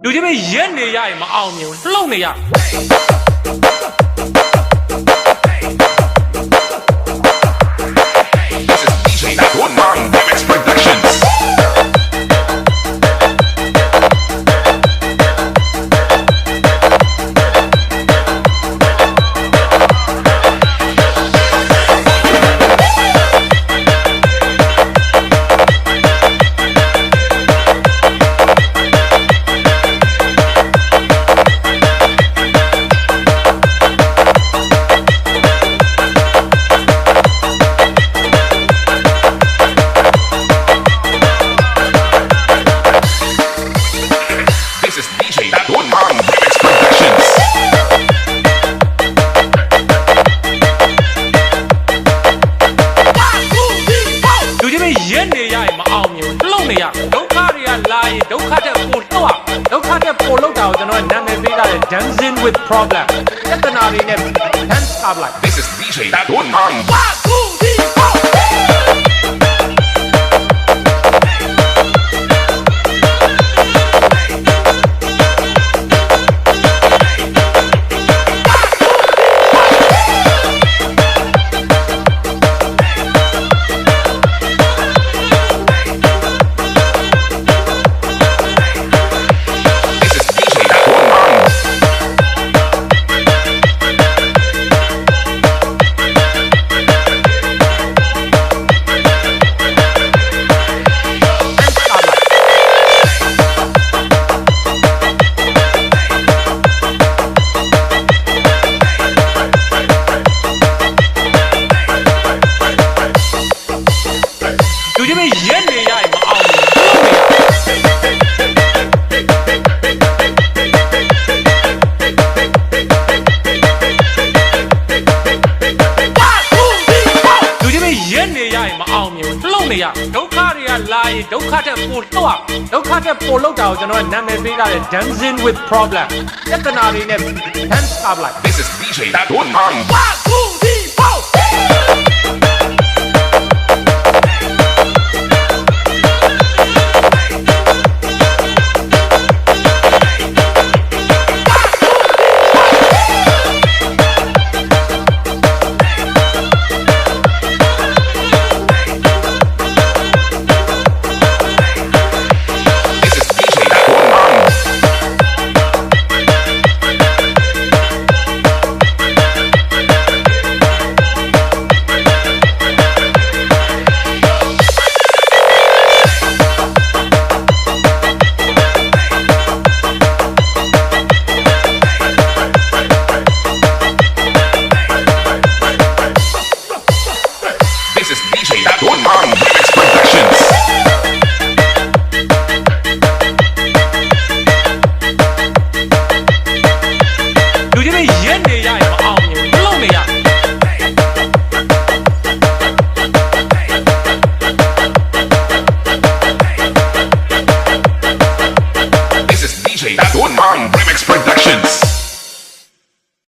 လူကြီးမရက်နေရရင်မအောင်မြင်ဘူးလှုပ်နေရ This is DJ One Remix Productions. This is DJ One Remix Productions. လူကြီးမရက်နေရရင်မအောင်မြင်ဘူးလှုပ်နေရဒုက္ခတွေကလာရင်ဒုက္ခတဲ့ပို့လှုပ်ရဒုက္ခတဲ့ပို့လှုပ်တာကိုကျွန်တော်နာမည်ပေးထားတယ် dancing with problem ပြဿနာတွေနဲ့ dance ကပ်လိုက် This is DJ One. လူကြီးမရက်နေရရင်မအောင်မြင်ဘူးလှုပ်နေရလူကြီးမရက်နေရရင်မအောင်မြင်ဘူးလှုပ်နေရဒုက္ခတွေကလာရင်ဒုက္ခတဲ့ပို့လှုပ်ရဒုက္ခတဲ့ပို့လှုပ်တာကိုကျွန်တော်နာမည်ပေးထားတယ် dancing with problem ပြဿနာတွေနဲ့ dance ကပ်လိုက် This is DJ One.